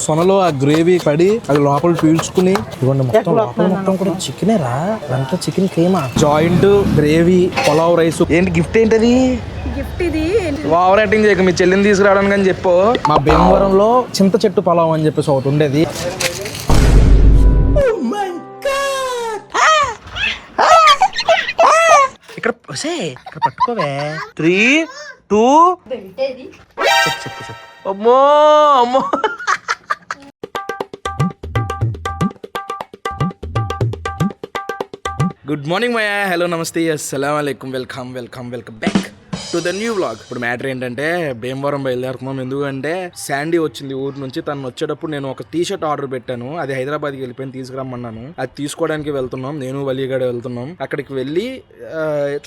సొనలో ఆ గ్రేవీ పడి అది లోపల పీల్చుకుని ఇవ్వండి. మొత్తం లోపల మొత్తం కూడా చికెనే రా, అంతా chicken keema, joint, gravy, pulao rice. ఏంటి గిఫ్ట్ ఏంటది? గిఫ్ట్ ఇది. ఓవర్ యాక్టింగ్ చేయక మీ చెల్లిని తీసుకురావడానికి అని చెప్పు. మా భీమవరంలో చింత చెట్టు పలావ్ అని చెప్పేసి ఒకటి ఉండేది. ఇక్కడ ఇక్కడ పట్టుకోవే. 3, 2 చెప్పు. అమ్మో అమ్మో. గుడ్ మార్నింగ్ మయా, హలో, నమస్తే, అస్సలాం వాలేకుమ్, welcome back to the new vlog. ఇప్పుడు మ్యాటర్ ఏంటంటే భీమవరం బయలుదేరుతున్నాం. ఎందుకంటే శాండీ వచ్చింది ఊరు నుంచి. తను వచ్చేటప్పుడు నేను ఒక టీ షర్ట్ ఆర్డర్ పెట్టాను. అది హైదరాబాద్కి వెళ్ళిపోయింది, తీసుకురమ్మన్నాను. అది తీసుకోవడానికి వెళ్తున్నాం. నేను వలీగడ వెళ్తున్నాం. అక్కడికి వెళ్ళి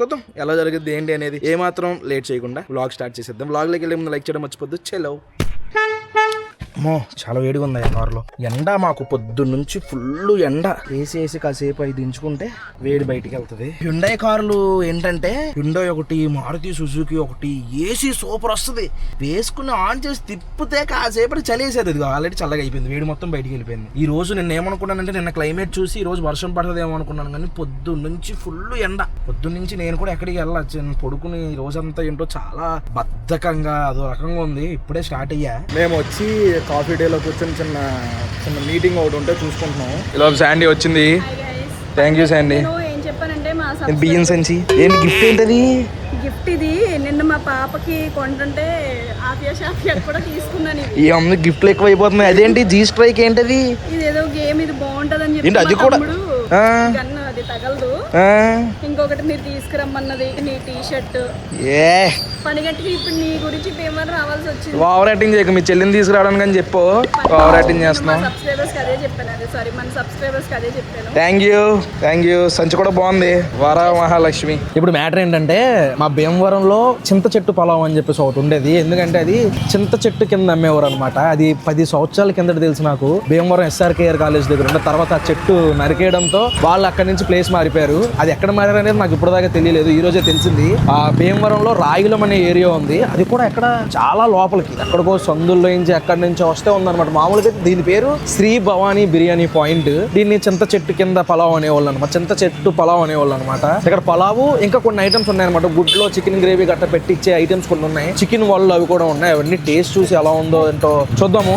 చూద్దాం ఎలా జరిగింది ఏంటి అనేది. ఏమాత్రం లేట్ చేయకుండా వ్లాగ్ స్టార్ట్ చేసేద్దాం. వ్లాగ్లోకి వెళ్ళే ముందు లైక్ చేయడం మర్చిపోద్దు. చలో. అమ్మో చాలా వేడిగా ఉంది కారులో. ఎండ మాకు పొద్దున్నుంచి ఫుల్ ఎండ. వేసి కాసేపు అవి దించుకుంటే వేడి బయటికి వెళ్తుంది. హ్యుండాయ్ కార్లు ఏంటంటే హ్యుండాయ్ ఒకటి, మారుతి సుజుకి ఒకటి, ఏసీ సూపర్ వస్తుంది. వేసుకుని ఆన్ చేసి తిప్పితే కాసేపటి చలేసేది. ఇది ఆల్రెడీ చల్లగా అయిపోయింది, వేడి మొత్తం బయటికి వెళ్ళిపోయింది. ఈ రోజు నేను ఏమనుకున్నానంటే నిన్న క్లైమేట్ చూసి ఈ రోజు వర్షం పడుతుందేమో అనుకున్నాను, కానీ పొద్దున్నుంచి ఫుల్ ఎండ. పొద్దున్నుంచి నేను కూడా ఎక్కడికి వెళ్ళచ్చు, పడుకుని ఈ రోజంతా ఏంటో చాలా బద్ధకంగా అదో రకంగా ఉంది. ఇప్పుడే స్టార్ట్ అయ్యా. మేము వచ్చి కాఫీ డేలో కూర్చొని చిన్న మీటింగ్ ఒకటి ఉంటే చూసుకుంటున్నాం. ఇలా శాండీ వచ్చింది. Thank you Sandy. ఏం చెప్పానంటే మా బియ్యం సంచి. ఏంటి గిఫ్ట్ ఏంటది? గిఫ్ట్ ఇది. నిన్న మా పాపకి కొంటుంటే ఆఫియా షాఫియా కూడా తీసుకున్నాను. ఈ అమ్మ గిఫ్ట్లు ఎక్కువ అయిపోతున్నాయి. అదేంటి జీ స్ట్రైక్ ఏంటది? ఇది ఏదో గేమ్, ఇది బాగుంటదని చెప్పి అది కూడా గన్ను అది తగలదు. ఇంకొకటి మీరు తీసుకురమ్మన్నది నీ టీ షర్ట్. పనిగట్టుకి ఇప్పుడు నీ గురించి పేమర్ రావాల్సి వచ్చింది. ఓవర్ యాక్టింగ్ చేయక మీ చెల్లిని తీసుకురావడానికి అని చెప్పు. ఓవర్ యాక్టింగ్ చేస్తున్నాం. సబ్స్క్రైబర్స్ అదే చెప్పాను. అదే సారీ, మన సబ్స్క్రైబర్స్ అదే చెప్పాను. Thank you. సంచి కూడా బాగుంది. వరా మహాలక్ష్మి. ఇప్పుడు మ్యాటర్ ఏంటంటే మా భీమవరంలో చింత చెట్టు పలావ్ అని చెప్పేసి ఒకటి ఉండేది. ఎందుకంటే అది చింత చెట్టు కింద అమ్మేవారు అనమాట. అది 10 సంవత్సరాల కిందట తెలుసు నాకు. భీమవరం SRKR కాలేజ్ దగ్గర ఉండే. తర్వాత ఆ చెట్టు నరికేయడంతో వాళ్ళు అక్కడి నుంచి ప్లేస్ మారిపోయారు. అది ఎక్కడ మారారు అనేది నాకు ఇప్పుడు దాకా తెలియలేదు. ఈ రోజే తెలిసింది. ఆ భీమవరంలో రాయులం అనే ఏరియా ఉంది. అది కూడా ఎక్కడ చాలా లోపలికి, ఎక్కడికో సందుల్లో నుంచి ఎక్కడి నుంచి వస్తే ఉందన్నమాట. మామూలుగా దీని పేరు శ్రీ భవానీ బిర్యానీ పాయింట్. దీన్ని చింత చెట్టు కింద పలావ్ అనేవాళ్ళు అనమాట. చింత చెట్టు పలావ్ అనేవాళ్ళు అనమాట. ఇక్కడ పలావు ఇంకా కొన్ని ఐటమ్స్ ఉన్నాయన్నమాట. గుడ్లో చికెన్ గ్రేవీ గట్ట పెట్టించే ఐటమ్స్ కొన్ని ఉన్నాయి. చికెన్ వాళ్ళు అవి కూడా ఉన్నాయి. అవన్నీ టేస్ట్ చూసి ఎలా ఉందో ఏంటో చూద్దాము.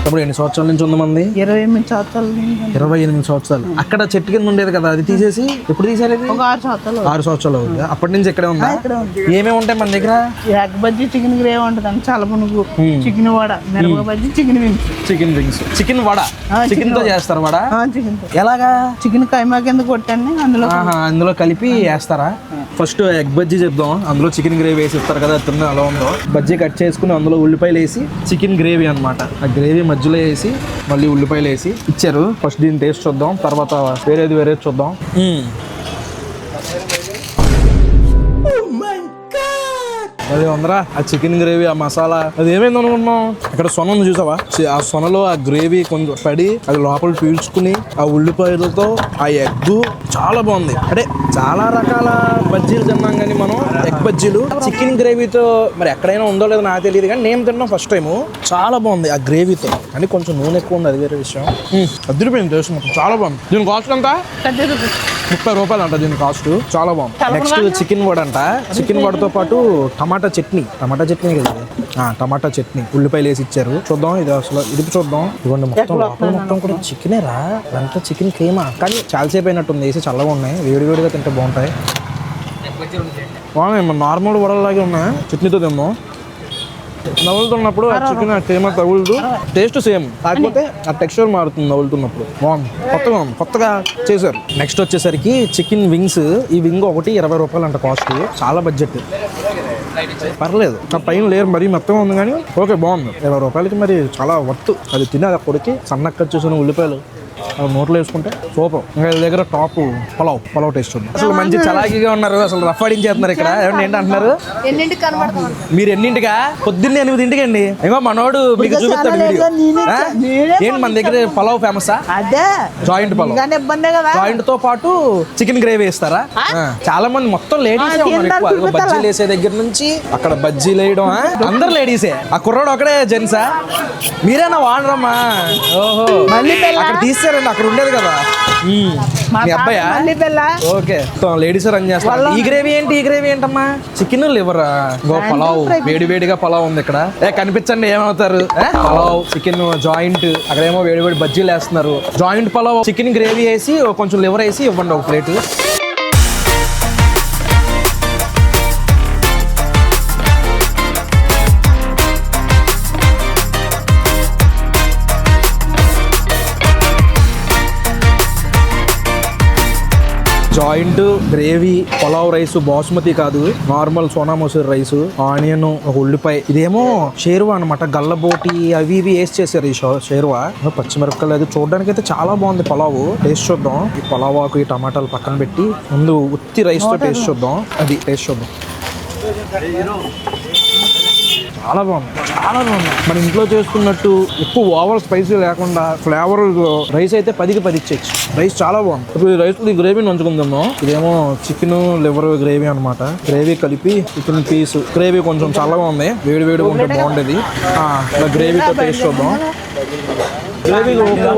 ఇప్పుడు ఎన్ని సంవత్సరాల నుంచి ఉంది మంది? 28 సంవత్సరాలు. 28 సంవత్సరాలు. అక్కడ చెట్టు కింద ఉండేది కదా, అది తీసేసి ఎప్పుడు తీసారు? 6 సంవత్సరాలు అవుతుంది. అప్పటి నుంచి ఇక్కడే ఉందా? ఏమేమి ఉంటాయి మన దగ్గర? ఎగ్ బజ్జీ, చికెన్ గ్రేవీ ఉంటుంది, చాలా పునుగు, చికెన్ వడ, మిరప bajji, chicken wings. Chicken vada. Chicken తో చేస్తారు వడ? చికెన్. ఎలాగా? చికెన్ కైమా కింద కొట్టండి, అందులో కలిపి వేస్తారా? ఫస్ట్ ఎగ్ బజ్జీ చెప్దాం. అందులో చికెన్ గ్రేవీ వేసి ఇస్తారు కదా, తిన్న ఎలా ఉందో. బజ్జీ కట్ చేసుకుని అందులో ఉల్లిపాయలు వేసి చికెన్ గ్రేవీ అనమాట. ఆ గ్రేవీ మధ్యలో వేసి మళ్ళీ ఉల్లిపాయలు వేసి ఇచ్చారు. ఫస్ట్ దీని టేస్ట్ చూద్దాం, తర్వాత వేరేది చూద్దాం. అదే ఉందరా ఆ చికెన్ గ్రేవీ, ఆ మసాలా, అది ఏమైంది అనుకుంటున్నాం. ఇక్కడ సొన ఉంది చూసావా? ఆ సొనలో ఆ గ్రేవీ కొంచెం పడి అది లోపల పీల్చుకుని ఆ ఉల్లిపాయలతో ఆ ఎగ్ చాలా బాగుంది. అంటే చాలా రకాల బజ్జీలు తిన్నాం కానీ మనం ఎగ్ బజ్జీలు చికెన్ గ్రేవీతో మరి ఎక్కడైనా ఉందో లేదో నాకు తెలియదు, కానీ నేను తిన్నాం ఫస్ట్ టైం. చాలా బాగుంది ఆ గ్రేవీతో, కానీ కొంచెం నూనె ఎక్కువ ఉంది, అది వేరే విషయం. అదిరిపోయింది టేస్ట్ మొత్తం. చాలా బాగుంది. దీని కాస్ట్ ఎంత? 30 రూపాయలు అంట దీని కాస్ట్. చాలా బాగుంది. నెక్స్ట్ చికెన్ వడ అంట. చికెన్ వడతో పాటు టమాటా చట్నీ కదా, టమాటా చట్నీ ఉల్లిపాయలు వేసి ఇచ్చారు. చూద్దాం ఇది అసలు ఇది చూద్దాం. ఇవ్వండి మొత్తం కూడా చికెనే రా, అంతా చికెన్ కీమా, కానీ చాలాసేపు అయినట్టుంది. వేసి చల్లగా ఉన్నాయి, వేడిగా తింటే బాగుంటాయి. బాగున్నాయి, నార్మల్ వడలాగే ఉన్నాయి. చట్నీతో తిన్నాం. నవ్వులుతున్నప్పుడు ఆ చికెన్ కీమా తగులుతూ టేస్ట్ సేమ్, కాకపోతే ఆ టెక్స్చర్ మారుతుంది నవ్వులుతున్నప్పుడు. బాగుంది, కొత్తగా చేశారు. నెక్స్ట్ వచ్చేసరికి చికెన్ వింగ్స్. ఈ వింగ్ ఒకటి 20 రూపాయలు అంట కాస్ట్. చాలా బడ్జెట్, పర్లేదు. నా పైన లేరు మరీ మొత్తం ఉంది, కానీ ఓకే బాగుంది. 20 రూపాయలకి మరి చాలా వర్త్. అది తిని అది కొడికి సన్నగా కట్ చేసిన ఉల్లిపాయలు నోట్లో వేసుకుంటే సూపర్. ఇంకా వీళ్ళ దగ్గర టాప్ పలావ్ టేస్ట్ ఉంది. అసలు మంచి చలాకీగా ఉన్నారు, అసలు రఫ్ ఆడించేస్తున్నారు ఇక్కడ. ఏమంటే ఏంటి అంటున్నారు మీరు? ఎన్నింటిగా? పొద్దున్నే 8 అండి. ఇంకో మనోడు మీకు చూపిస్తాడు వీడియో. ఏంటి మన దగ్గర పలావ్ ఫేమసా? అదే జాయింట్ పలావ్. జాయింట్ తో పాటు చికెన్ గ్రేవీ వేస్తారా? చాలా మంది మొత్తం లేడీస్ బజ్జీలు వేసే దగ్గర నుంచి అక్కడ బజ్జీలు వేయడం అందరు లేడీసే. ఆ కుర్రాడు ఒకడే జెంట్సా? మీరేనా వాడరమ్మా? ఓహో అక్కడ తీసారండి, అక్కడ ఉండేది కదా మీ అబ్బాయా? ఓకే లేడీస్ రన్ చేస్తారు. ఈ గ్రేవీ ఏంటి? ఈ గ్రేవీ ఏంటమ్మా? చికెన్ లివర్ పలావ్, వేడిగా పలావ్ ఉంది ఇక్కడ. కనిపించండి ఏమవుతారు. పలావ్ చికెన్ జాయింట్, అక్కడేమో వేడి బజ్జీలు వేస్తున్నారు. జాయింట్ పలావ్ చికెన్ గ్రేవీ వేసి కొంచెం లివర్ వేసి ఇవ్వండి ఒక plate. Joint gravy pulao rice, basmati కాదు normal Sona Masuri rice, onion, ఒక ఉల్లిపాయ. ఇదేమో షేర్వా అనమాట, గల్లబోటి అవి ఇవి వేసి చేశారు ఈ షేర్వా. పచ్చిమిరపకాయలు అది చూడడానికి అయితే చాలా బాగుంది పలావ్. టేస్ట్ చూద్దాం. ఈ పలావ్ ఆకు ఈ టమాటాలు పక్కన పెట్టి ముందు ఉత్తి రైస్ తో టేస్ట్ చూద్దాం. అది టేస్ట్ చూద్దాం. చాలా బాగుంది. మన ఇంట్లో చేసుకున్నట్టు ఎక్కువ ఓవర్ స్పైసీ లేకుండా ఫ్లేవర్ రైస్ అయితే 10కి 10 ఇచ్చేయచ్చు. రైస్ చాలా బాగుంది. ఇప్పుడు ఈ రైస్ ఈ గ్రేవీ నంచుకుందాము. ఇదేమో చికెన్ లివర్ గ్రేవీ అనమాట. గ్రేవీ కలిపి చికెన్ పీస్ గ్రేవీ కొంచెం చల్లగా ఉంది, వేడి ఉంటే బాగుండేది. గ్రేవీతో టేస్ట్ చూద్దాం. గ్రేవీ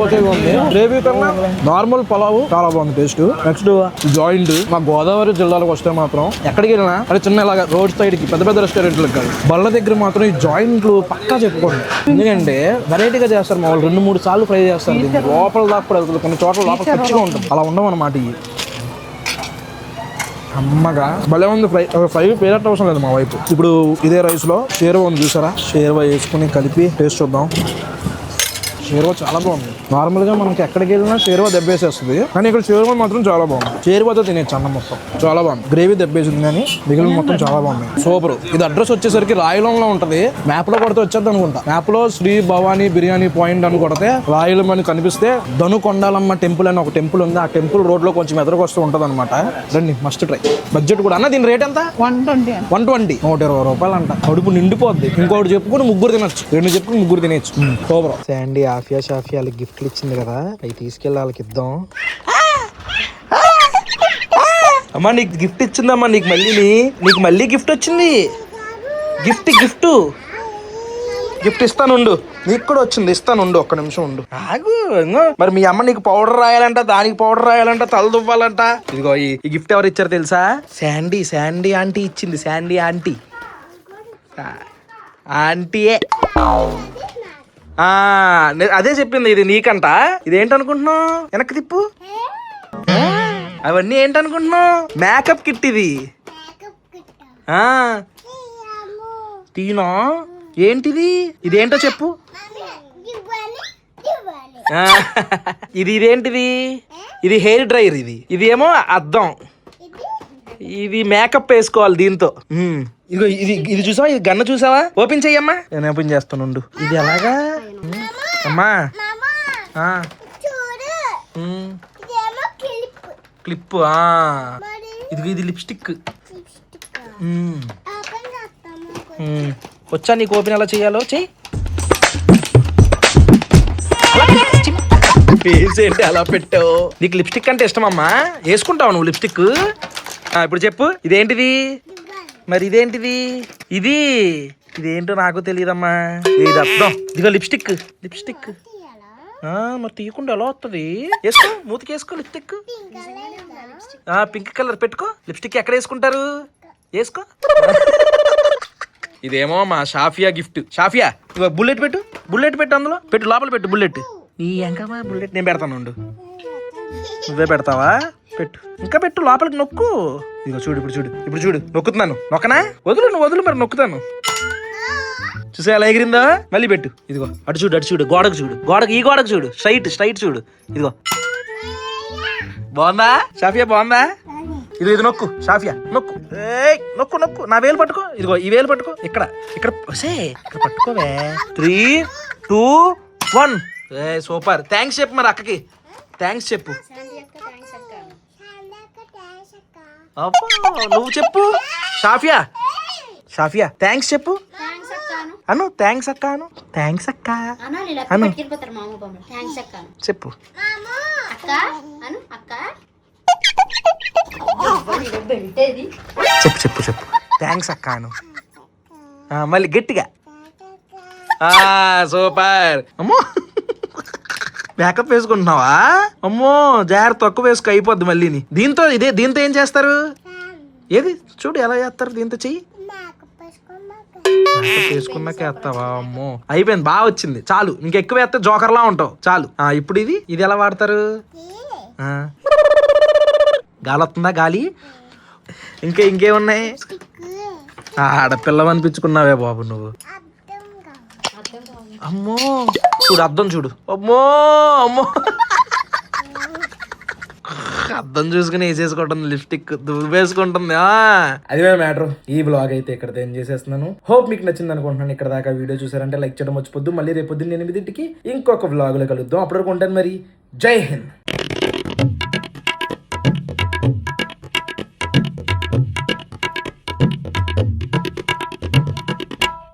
ఓకే ఉంది. గ్రేవీ కన్నా నార్మల్ పలావ్ చాలా బాగుంది టేస్ట్. Next joint. మా గోదావరి జిల్లాలకు వస్తే మాత్రం ఎక్కడికి వెళ్ళినా అది చిన్న ఇలాగా రోడ్ సైడ్ కి పెద్ద రెస్టారెంట్లకు కాదు, బళ్ళ దగ్గర మాత్రం ఈ జాయింట్లు పక్కా చెప్పుకోండి. ఎందుకంటే వెరైటీగా చేస్తారు. మా వాళ్ళు 2-3 సార్లు ఫ్రై చేస్తారు. లోపల దాకా కూడా వెళ్తుంది, కొన్ని చోట్ల లోపల ఖర్చుగా ఉంటుంది. అలా ఉండమన్నమాట. ఇవి అమ్మగా భలే ఉంది. ఫ్రై పేరట్ అవసరం లేదు మా వైపు. ఇప్పుడు ఇదే రైస్ లో షేర్వా ఉంది చూసారా? షేర్వా వేసుకుని కలిపి టేస్ట్ చూద్దాం. షేర్వా చాలా బాగుంది. నార్మల్ గా మనకి ఎక్కడికి వెళ్ళినా షేర్వా దెబ్బేసేస్తుంది, కానీ ఇక్కడ షేర్వా మాత్రం చాలా బాగుంది. షేర్వాతో తినేచ్చు అన్నం మొత్తం. చాలా బాగుంది. గ్రేవీ దెబ్బేసింది కానీ మిగిలిన మొత్తం చాలా బాగుంది. సూపర్. ఇది అడ్రస్ వచ్చేసరికి రాయలంలో ఉంటది. మ్యాప్ లో కొడితే వచ్చేది అనుకుంటా. మ్యాప్ లో శ్రీ భవానీ బిర్యానీ పాయింట్ అని కొడితే రాయలం అని కనిపిస్తే ధనుకొండాలమ్మ టెంపుల్ అని ఒక టెంపుల్ ఉంది. ఆ టెంపుల్ రోడ్ లో కొంచెం ఎదురుకు వస్తూ ఉంటది అనమాట. రండి, మస్ట్ ట్రై. బడ్జెట్ కూడా అన్న దీని రేట్ ఎంత? 120. 120 రూపాయలు అంట. కడుపు నిండిపోద్ది. ఇంకోటి చెప్పుకుని 3 తినొచ్చు, 2 చెప్పుకుని 3 తినేచ్చు. సూపర్. శాండీ ఆఫియా షాఫియా వాళ్ళకి గిఫ్ట్లు ఇచ్చింది కదా, అవి తీసుకెళ్ళి వాళ్ళకి ఇద్దాం. అమ్మా నీకు గిఫ్ట్ ఇచ్చిందమ్మా. నీకు మళ్ళీ గిఫ్ట్ వచ్చింది. గిఫ్ట్ ఇస్తానుండు. నీకు కూడా వచ్చింది, ఇస్తానుండు. ఒక్క నిమిషం ఉండు. ఆగు. మరి మీ అమ్మ నీకు పౌడర్ రాయాలంట, దానికి పౌడర్ రాయాలంట, తల దువ్వాలంట. ఇదిగో ఈ గిఫ్ట్ ఎవరు ఇచ్చారు తెలుసా? శాండీ ఆంటీ ఇచ్చింది. శాండీ ఆంటీయే. అదే చెప్పింది. ఇది నీకంట. ఇదేంటనుకుంటున్నావు? వెనక్కి తిప్పు. అవన్నీ ఏంటనుకుంటున్నావు? మేకప్ కిట్ ఇది. తీనా ఏంటిది? ఇదేంటో చెప్పు. ఇదేంటిది? ఇది హెయిర్ డ్రైయర్. ఇది ఏమో అద్దం. ఇది మేకప్ వేసుకోవాలి దీంతో. ఇదిగో ఇది చూసావా? ఇది గన్న చూసావా? ఓపెన్ చెయ్యమ్మా. నేను ఓపెన్ చేస్తానుండు. ఇది ఎలాగా అమ్మా? క్లిప్. ఇది లిప్స్టిక్. వచ్చా నీకు ఓపెన్ ఎలా చెయ్యాలో? చెయ్యి. ఫేస్ ఏంటి అలా పెట్టావు? నీకు లిప్స్టిక్ అంటే ఇష్టమమ్మా? వేసుకుంటావు నువ్వు లిప్స్టిక్? ఇప్పుడు చెప్పు. ఇదేంటిది? మరి ఇదేంటిది? ఇదేంటో నాకు తెలియదమ్మా. ఇది అర్థం. ఇదిగో లిప్స్టిక్. మరి తీయకుండా ఎలా వస్తుంది? వేసుకో, మూతికి వేసుకో లిప్స్టిక్. పింక్ కలర్ పెట్టుకో. లిప్స్టిక్ ఎక్కడ వేసుకుంటారు? వేసుకో. ఇదేమో మా షాఫియా గిఫ్ట్. షాఫియా ఇదిగో బుల్లెట్ పెట్టు. అందులో పెట్టు, లోపల పెట్టు బుల్లెట్. ఈ ఎంకమా బుల్లెట్ నేను పెడతాను ఉండు. నువ్వే పెడతావా? పెట్టు. ఇంకా పెట్టు, లోపలికి నొక్కు. ఇదిగో చూడు. ఇప్పుడు చూడు నొక్కుతున్నాను. నొక్కనా? వదులు మరి నొక్కుతాను. చూసా ఎలా ఎగిరిందా? మళ్ళీ పెట్టు. ఇదిగో అటు చూడు. గోడకు చూడు. స్ట్రైట్ చూడు. ఇదిగో బాగుందా? షాఫియా బాగుందా? ఇది నొక్కు. షాఫియా నొక్కు. నొక్కు. నా వేలు పట్టుకో. ఇదిగో ఈ వేలు పట్టుకో. ఇక్కడ పట్టుకోవే. 3, 2, 1. సూపర్. థ్యాంక్స్ చెప్పు మరి అక్కకి. థ్యాంక్స్ చెప్పు. అబ్బా, నువ్వు చెప్పు. షాఫియా షాఫియా థ్యాంక్స్ చెప్పు అను. థ్యాంక్స్ అక్క అను. థ్యాంక్స్ అక్క అను చెప్పు. చెప్పు చెప్పు చెప్పు. థ్యాంక్స్ అక్క అను. మళ్ళీ గట్టిగా. సూపర్. అమ్మో మేకప్ వేసుకుంటున్నావా? అమ్మో జాగ్రత్త, తక్కువ వేసుకు అయిపోద్ది మళ్ళీని. దీంతో ఏం చేస్తారు? ఏది చూడు ఎలా చేస్తారు దీంతో. చెయ్యి వేసుకున్నాక వేస్తావా? అమ్మో అయిపోయింది, బాగా వచ్చింది. చాలు, ఇంకెక్కువ వేస్తే జోకర్లా ఉంటావు. చాలు. ఇప్పుడు ఇది ఎలా వాడతారు? గాలి వస్తుందా? గాలి ఇంకేమున్నాయి? ఆడపిల్ల అనిపించుకున్నావే బాబు నువ్వు. అమ్మో చూడు, అద్దం చూడు. అమ్మో అమ్మో అద్దం చూసుకుని వేసేసుకుంటుంది, లిప్స్టిక్ వేసుకుంటుంది. అది మ్యాటర్. ఈ బ్లాగ్ అయితే ఇక్కడ ఏం చేసేస్తున్నాను. హోప్ మీకు నచ్చింది అనుకుంటున్నాను. ఇక్కడ దాకా వీడియో చూసారంటే లైక్ చేయడం మర్చిపోద్దు. మళ్ళీ రేపు పొద్దున్న 8ంటికి ఇంకొక బ్లాగ్ లో కలుద్దాం. అప్పటివరకు ఉంటాను మరి. జై హింద్.